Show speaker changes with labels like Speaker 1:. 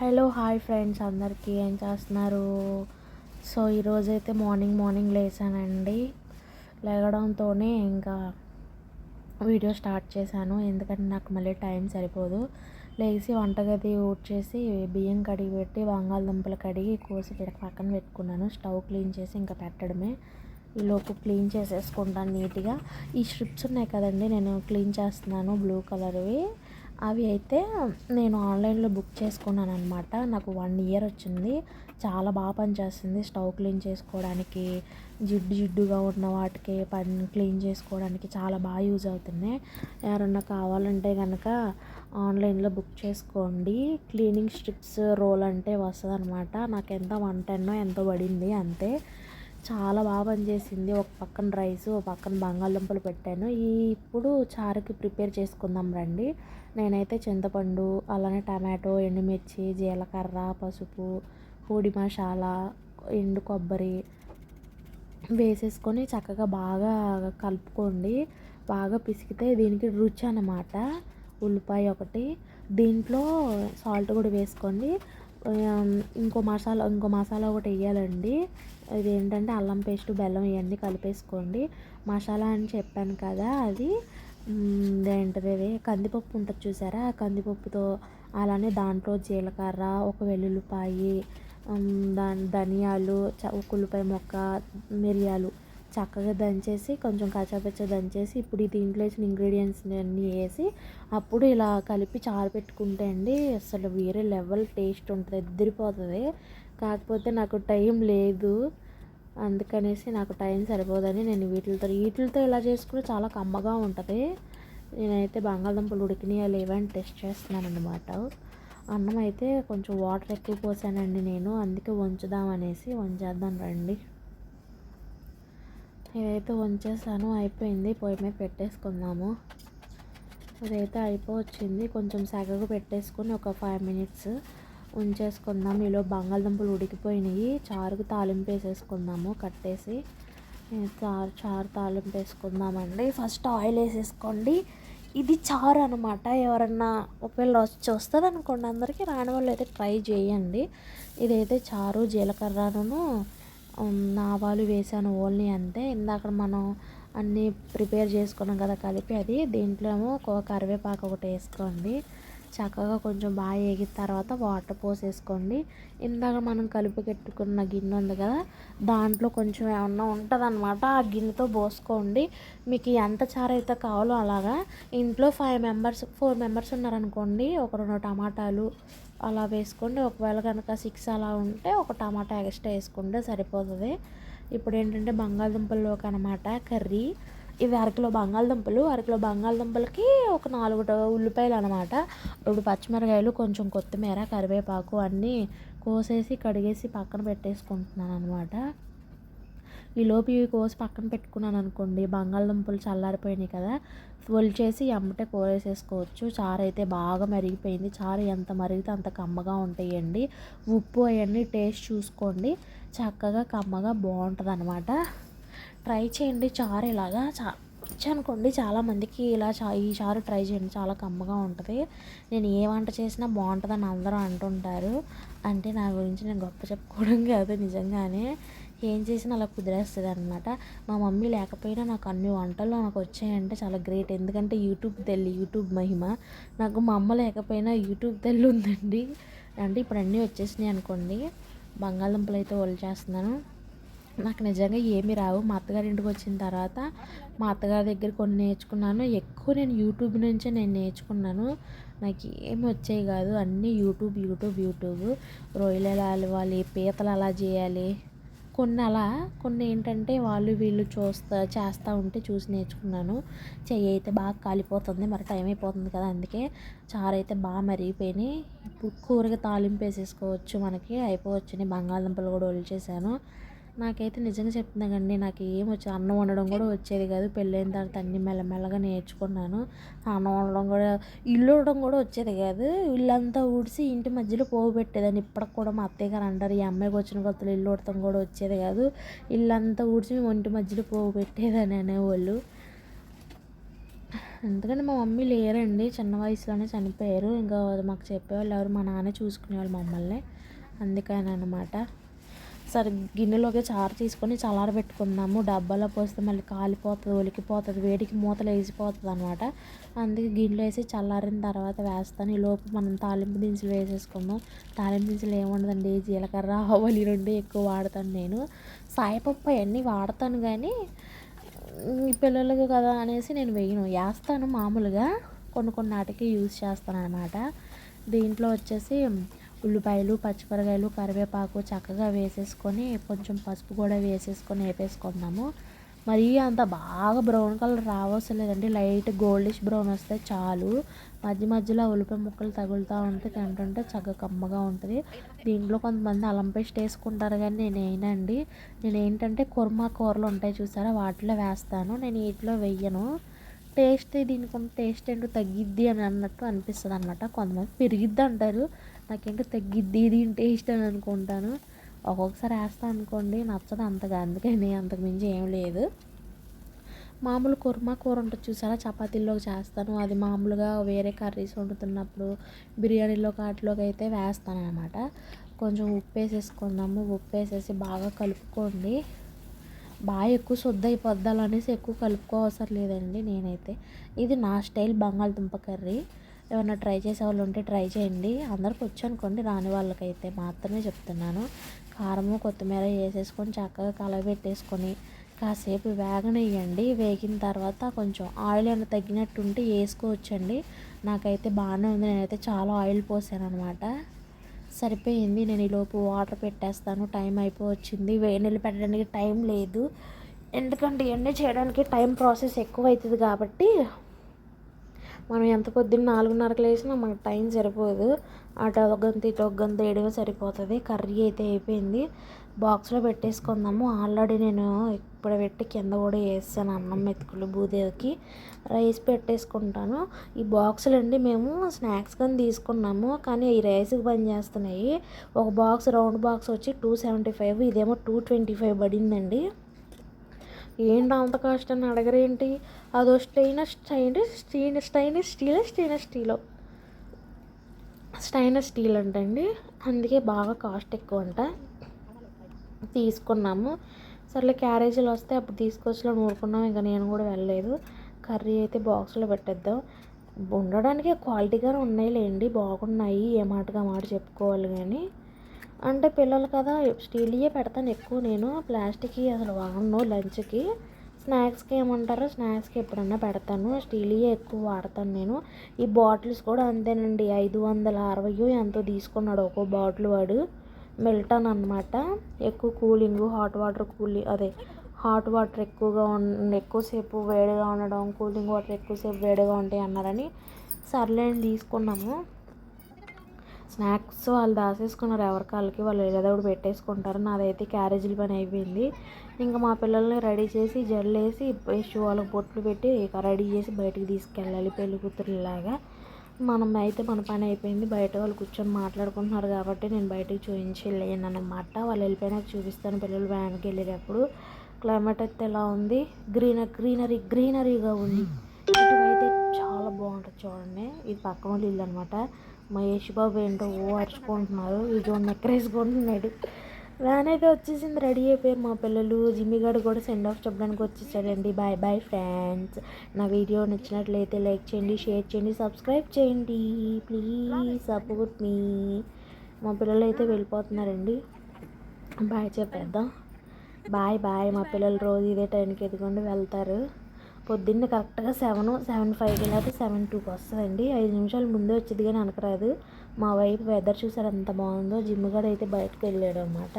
Speaker 1: Hello hi friends అందరికీ ఏం చేస్తున్నారు? సో ఈరోజైతే మార్నింగ్ లేచానండి. లేగడంతోనే ఇంకా వీడియో స్టార్ట్ చేశాను. ఎందుకంటే నాకు మళ్ళీ టైం సరిపోదు. లేచి వంటగది ఊడ్చేసి బియ్యం కడిగి పెట్టి బంగాళదుంపలు కడిగి కోసి పక్కన పెట్టుకున్నాను. స్టవ్ క్లీన్ చేసి ఇంకా పెట్టడమే. ఈలోపు క్లీన్ చేసేసుకుంటాను నీట్గా. ఈ స్ట్రిప్స్ ఉన్నాయి కదండి, నేను క్లీన్ చేస్తున్నాను బ్లూ కలర్వి. అవి అయితే నేను ఆన్లైన్లో బుక్ చేసుకున్నాను అనమాట. నాకు 1 ఇయర్ వచ్చింది. చాలా బాగా పనిచేస్తుంది. స్టవ్ క్లీన్ చేసుకోవడానికి, జిడ్డుగా ఉన్న వాటికి క్లీన్ చేసుకోవడానికి చాలా బాగా యూజ్ అవుతున్నాయి. ఎవరన్నా కావాలంటే కనుక ఆన్లైన్లో బుక్ చేసుకోండి. క్లీనింగ్ స్ట్రిప్స్ రోల్ అంటే వస్తుంది అనమాట. నాకు ఎంత 110 ఎంతో పడింది అంతే. చాలా బాగా పనిచేసింది. ఒక పక్కన రైస్, ఒక పక్కన బంగాళదుంపలు పెట్టాను. ఇప్పుడు చారుకి ప్రిపేర్ చేసుకుందాం రండి. నేనైతే చింతపండు, అలానే టమాటో, ఎండుమిర్చి, జీలకర్ర, పసుపు, పొడి మసాలా, ఎండు కొబ్బరి వేసేసుకొని చక్కగా బాగా కలుపుకోండి. బాగా పిసికితే దీనికి రుచి అన్నమాట. ఉల్లిపాయ ఒకటి, దీంట్లో సాల్ట్ కూడా వేసుకోండి. ఇంకో మసాలా ఒకటి వేయాలండి. ఇదేంటంటే అల్లం పేస్ట్, బెల్లం ఇవన్నీ కలిపేసుకోండి. మసాలా అని చెప్పాను కదా, అది ఏంటిది, కందిపప్పు ఉంటుంది చూసారా, ఆ కందిపప్పుతో, అలానే దాంట్లో జీలకర్ర, ఒక వెల్లుల్లిపాయి, ధనియాలు, ఒక ఉల్లిపాయ మొక్క, మిరియాలు చక్కగా దంచేసి, కొంచెం కచ్చాపచ్చ దంచేసి, ఇప్పుడు దీంట్లో వేసిన ఇంగ్రీడియంట్స్ అన్నీ వేసి అప్పుడు ఇలా కలిపి చారు పెట్టుకుంటే అండి అసలు వేరే లెవెల్ టేస్ట్ ఉంటుంది, ఎదిరిపోతుంది. కాకపోతే నాకు టైం లేదు, అందుకనేసి నాకు టైం సరిపోదని నేను వీటితో ఇలా చేసుకుని చాలా కమ్మగా ఉంటుంది. నేనైతే బంగాళదుంపలు ఉడికినాయా లేవా అని టెస్ట్ చేస్తున్నాను అన్నమాట. అన్నం అయితే కొంచెం వాటర్ ఎక్కువ పోసానండి నేను, అందుకే వంచేద్దాం రండి. ఇదైతే వంచేసాను, అయిపోయింది. పొయ్యి మీద పెట్టేసుకుందాము. ఇదైతే అయిపోవచ్చింది. కొంచెం సగగు పెట్టేసుకొని ఒక 5 మినిట్స్ ఉంచేసుకుందాం. ఈలో బంగాళదుంపలు ఉడికిపోయినాయి. చారుకు తాలింపు వేసేసుకుందాము కట్టేసి. చారు తాలింపు వేసుకుందామండి. ఫస్ట్ ఆయిల్ వేసేసుకోండి. ఇది చారు అనమాట. ఎవరన్నా ఒకవేళ వస్తుంది అనుకోండి అందరికీ, రాని వాళ్ళు అయితే ట్రై చేయండి. ఇదైతే చారు, జీలకర్రను ఆవాలు వేసాను ఓన్లీ అంతే. ఇందాక మనం అన్నీ ప్రిపేర్ చేసుకున్నాం కదా కలిపి, అది దీంట్లో ఏమో కరివేపాకు ఒకటి వేసుకోండి. చక్కగా కొంచెం బాగా వేగిన తర్వాత వాటర్ పోసేసుకోండి. ఇందాక మనం కలిపి పెట్టుకున్న గిన్నె ఉంది కదా, దాంట్లో కొంచెం ఏమన్నా ఉంటుంది అనమాట, ఆ గిన్నెతో పోసుకోండి. మీకు ఎంత చారు అయితే కావాలో అలాగా. ఇంట్లో 4 మెంబర్స్ ఉన్నారనుకోండి, ఒక 2 టమాటాలు అలా వేసుకోండి. ఒకవేళ కనుక 6 అలా ఉంటే ఒక టమాటా ఎక్స్ట్రా వేసుకుంటే సరిపోతుంది. ఇప్పుడు ఏంటంటే బంగాళదుంపల్లోకి అనమాట కర్రీ. ఇవి అరకిలో బంగాళదుంపలకి ఒక 4 ఉల్లిపాయలు అనమాట. 2 పచ్చిమిరకాయలు, కొంచెం కొత్తిమీర, కరివేపాకు అన్నీ కోసేసి కడిగేసి పక్కన పెట్టేసుకుంటున్నాను అనమాట. ఈలోపు ఇవి కోసి పక్కన పెట్టుకున్నాను అనుకోండి, బంగాళదుంపలు చల్లారిపోయినాయి కదా, ఒలిచేసి ఎమ్మటే కూర వేసేసుకోవచ్చు. చారు అయితే బాగా మరిగిపోయింది. చారు ఎంత మరిగితే అంత కమ్మగా ఉంటాయండి. ఉప్పు అవన్నీ టేస్ట్ చూసుకోండి. చక్కగా కమ్మగా బాగుంటుంది అనమాట. ట్రై చేయండి చారు ఇలాగా. వచ్చనుకోండి చాలామందికి ఇలా ఈ చారు ట్రై చేయండి, చాలా కమ్మగా ఉంటుంది. నేను ఏ వంట చేసినా బాగుంటుందని అందరూ అంటుంటారు. అంటే నా గురించి నేను గొప్ప చెప్పుకోవడం కాదు, నిజంగానే ఏం చేసినా అలా కుదిరేస్తుంది అనమాట. మా మమ్మీ లేకపోయినా నాకు అన్ని వంటలు నాకు వచ్చాయంటే చాలా గ్రేట్. ఎందుకంటే యూట్యూబ్ మహిమ. నాకు మా అమ్మ లేకపోయినా యూట్యూబ్ తెల్లి ఉందండి. అంటే ఇప్పుడు అన్నీ వచ్చేసినాయి అనుకోండి. బంగాళదుంపలు అయితే చేస్తున్నాను. నాకు నిజంగా ఏమీ రావు. మా అత్తగారి ఇంటికి వచ్చిన తర్వాత మా అత్తగారి దగ్గర కొన్ని నేర్చుకున్నాను. ఎక్కువ నేను యూట్యూబ్ నుంచే నేర్చుకున్నాను. నాకు ఏమి వచ్చేవి కాదు, అన్నీ యూట్యూబ్. రొయ్యలు ఎలా అలవాలి, పీతలు ఎలా చేయాలి, కొన్ని ఏంటంటే వాళ్ళు వీళ్ళు చేస్తూ ఉంటే చూసి నేర్చుకున్నాను. చెయ్యి అయితే బాగా కాలిపోతుంది, మరి టైం అయిపోతుంది కదా, అందుకే చారు అయితే బాగా మరిగిపోయినాయి. ఇప్పుడు కూరగా తాలింపు వేసేసుకోవచ్చు, మనకి అయిపోవచ్చుని. బంగాళదుంపలు కూడా ఒలిచేసాను. నాకైతే నిజంగా చెప్తున్నానండి, నాకు ఏమొచ్చు, అన్నం వండడం కూడా వచ్చేది కాదు. పెళ్ళైన తర్వాత అన్నీ మెల్లమెల్లగా నేర్చుకున్నాను. అన్నం వండడం కూడా, ఇల్లు ఊడడం కూడా వచ్చేది కాదు. ఇల్లంతా ఊడ్చి ఇంటి మధ్యలో పోగు పెట్టేదాన్ని. ఇప్పటికి కూడా మా అత్తయ్య గారు అంటారు, ఈ అమ్మాయికి వచ్చిన కొత్తలో ఇల్లు ఊడటం కూడా వచ్చేది కాదు, ఇల్లంతా ఊడ్చి మేము ఇంటి మధ్యలో పోగు పెట్టేదాన్ని అనేవాళ్ళు. ఎందుకంటే మా మమ్మీ లేరండి, చిన్న వయసులోనే చనిపోయారు. ఇంకా మాకు చెప్పేవాళ్ళు ఎవరు, మా నాన్నే చూసుకునేవాళ్ళు మమ్మల్ని. అందుకని అనమాట. సరే గిన్నెలోకి చారు తీసుకొని చల్లారబెట్టుకుందాము. డబ్బాలో పోస్తే మళ్ళీ కాలిపోతుంది, ఒలికిపోతుంది, వేడికి మూతలు వేసిపోతుంది అనమాట. అందుకే గిన్నెలో వేసి చల్లారిన తర్వాత వేస్తాను. ఈలోపు మనం తాలింపు దినుసులు వేసేసుకుందాం. తాలింపు దినుసులు ఏముండదండి, జీలకర్ర ఆవాలు ఈ రెండే ఎక్కువ వాడతాను నేను. సాయపప్పు అవన్నీ వాడతాను కానీ ఈ పిల్లలకి కదా అనేసి నేను వేస్తాను మామూలుగా. కొన్ని నాటికి యూజ్ చేస్తాను అనమాట. దీంట్లో వచ్చేసి ఉల్లిపాయలు, పచ్చిమిరకాయలు, కరివేపాకు చక్కగా వేసేసుకొని కొంచెం పసుపు కూడా వేసేసుకొని వేపేసుకుందాము. మరీ అంత బాగా బ్రౌన్ కలర్ రావసరం లేదండి, లైట్ గోల్డిష్ బ్రౌన్ వస్తే చాలు. మధ్యలో ఉల్లిపాయ ముక్కలు తగులుతూ ఉంటే తింటుంటే చక్కగా కమ్మగా ఉంటుంది. దీంట్లో కొంతమంది అల్లం పేస్ట్ వేసుకుంటారు కానీ నేను ఏంటంటే కుర్మా కూరలు ఉంటాయి చూసారా, వాటిలో వేస్తాను, నేను వీటిలో వెయ్యను. దీనికి టేస్ట్ ఏంటో తగ్గిద్ది అని అన్నట్టు అనిపిస్తుంది అనమాట. కొంతమంది పెరిగిద్ది అంటారు, నాకేంటో తగ్గిద్ది దీని టేస్ట్ అని అనుకుంటాను. ఒక్కొక్కసారి వేస్తాను అనుకోండి, నచ్చదు అంతగా, అందుకని అంతకు మించి ఏం లేదు. మామూలు కుర్మా కూర ఉంటుంది చూసారా, చపాతీల్లోకి చేస్తాను. అది మామూలుగా వేరే కర్రీస్ వండుతున్నప్పుడు బిర్యానీలోకి వాటిలోకి అయితే వేస్తాను అనమాట. కొంచెం ఉప్పు వేసేసుకుందాము. ఉప్పు వేసేసి బాగా కలుపుకోండి. బాగా ఎక్కువ శుద్ధ అయిపోద్దాలు అనేసి ఎక్కువ కలుపుకోవసరం లేదండి. నేనైతే ఇది నా స్టైల్ బంగాళదుంప కర్రీ. ఏమన్నా ట్రై చేసే వాళ్ళు ఉంటే ట్రై చేయండి. అందరికి వచ్చి అనుకోండి, రాని వాళ్ళకైతే మాత్రమే చెప్తున్నాను. కారము కొత్తిమీర వేసేసుకొని చక్కగా కలబెట్టేసుకొని కాసేపు వేగనివ్వండి. వేగిన తర్వాత కొంచెం ఆయిల్ ఏమైనా తగ్గినట్టు ఉంటే వేసుకోవచ్చండి. నాకైతే బాగానే ఉంది, నేనైతే చాలా ఆయిల్ పోసాను అనమాట. సరిపోయింది. నేను ఈలోపు వాటర్ పెట్టేస్తాను, టైం అయిపోవచ్చింది. వేడి నీళ్ళు పెట్టడానికి టైం లేదు, ఎందుకంటే ఇవన్నీ చేయడానికి టైం ప్రాసెస్ ఎక్కువ అవుతుంది కాబట్టి. మనం ఎంత పొద్దున్న 4:30కి లేచినా మనకు టైం సరిపోదు. అటు ఒక గంట ఇటు ఒక గంట వేయడమే సరిపోతుంది. కర్రీ అయితే అయిపోయింది, బాక్స్లో పెట్టేసుకుందాము. ఆల్రెడీ నేను ఇప్పుడు పెట్టి కింద కూడా వేసాను అన్నం మెతుకులు భూదేవికి. రైస్ పెట్టేసుకుంటాను. ఈ బాక్సులు అండి మేము స్నాక్స్ కానీ తీసుకున్నాము, కానీ ఈ రైస్కి పని చేస్తున్నాయి. ఒక బాక్స్ రౌండ్ బాక్స్ వచ్చి 275, ఇదేమో 225 పడిందండి. ఏంటి అంత కాస్ట్ అని అడగరేంటి? అదో స్టెయిన్లెస్ స్టీల్ అంటండి, అందుకే బాగా కాస్ట్ ఎక్కువ అంట. తీసుకున్నాము. సర్లే క్యారేజీలు వస్తే అప్పుడు తీసుకొచ్చిలో నూరుకున్నాం, ఇంకా నేను కూడా వెళ్ళలేదు. కర్రీ అయితే బాక్స్లో పెట్టేద్దాం. ఉండడానికి క్వాలిటీగానే ఉన్నాయిలేండి, బాగున్నాయి, ఏ మాటగా మాట చెప్పుకోవాలి. కానీ అంటే పిల్లలు కదా, స్టీల్యే పెడతాను ఎక్కువ నేను, ప్లాస్టిక్ అసలు వాడను. లంచ్కి స్నాక్స్కి ఏమంటారో స్నాక్స్కి ఎప్పుడన్నా పెడతాను, స్టీల్యే ఎక్కువ వాడతాను నేను. ఈ బాటిల్స్ కూడా అంతేనండి, 560 ఎంతో తీసుకున్నాడు ఒక్కో బాటిల్ వాడు. మిల్టన్ అనమాట. ఎక్కువ కూలింగ్, హాట్ వాటర్ ఎక్కువసేపు వేడిగా ఉండడం, కూలింగ్ వాటర్ ఎక్కువసేపు వేడిగా ఉంటాయి అన్నారని సర్లేని తీసుకున్నాము. స్నాక్స్ వాళ్ళు దాసేసుకున్నారు, ఎవరికాళ్ళకి వాళ్ళు ఏదో ఒకటి పెట్టేసుకుంటారు. నాదైతే క్యారేజీల పని అయిపోయింది. ఇంకా మా పిల్లల్ని రెడీ చేసి జల్లేసి వాళ్ళకి బొట్లు పెట్టి ఇక రెడీ చేసి బయటికి తీసుకెళ్ళాలి పెళ్లి కూతురులాగా. మన పని అయిపోయింది. బయట వాళ్ళు కూర్చొని మాట్లాడుకుంటున్నారు కాబట్టి నేను బయటకు చూపించలేను అన్నమాట. వాళ్ళు వెళ్ళిపోయినాక చూపిస్తాను. పిల్లలు వ్యాన్కి వెళ్ళేటప్పుడు. క్లైమేట్ అయితే ఎలా ఉంది, గ్రీనరీగా ఉంది. ఇటువైతే చాలా బాగుంటుంది చూడండి. ఇది పక్కన వాళ్ళు ఇల్లు అనమాట. మహేష్ బాబు ఏంటో అరుచుకుంటున్నారు, ఇది నెక్కరేసుకుంటున్నాడు. వ్యాన్ అయితే వచ్చేసింది, రెడీ అయిపోయారు మా పిల్లలు. జిమ్మిగాడు కూడా సెండ్ ఆఫ్ చెప్పడానికి వచ్చేసాడండి. Bye friends. నా వీడియో నచ్చినట్లయితే లైక్ చేయండి, షేర్ చేయండి, సబ్స్క్రైబ్ చేయండి, ప్లీజ్ సపోర్ట్ మీ. మా పిల్లలు అయితే వెళ్ళిపోతున్నారండి, బాయ్ చెప్పేద్దాం. బాయ్. మా పిల్లలు రోజు ఇదే టైంకి ఎదుగుండి వెళ్తారు. పొద్దున్న కరెక్ట్గా 7:05 లేకపోతే 7:02 వస్తుందండి. 5 నిమిషాలు ముందే వచ్చింది కానీ అనకరాదు. మా వైపు వెదర్ చూసారు ఎంత బాగుందో. జిమ్ కూడా అయితే బయటకు వెళ్ళాడు అనమాట.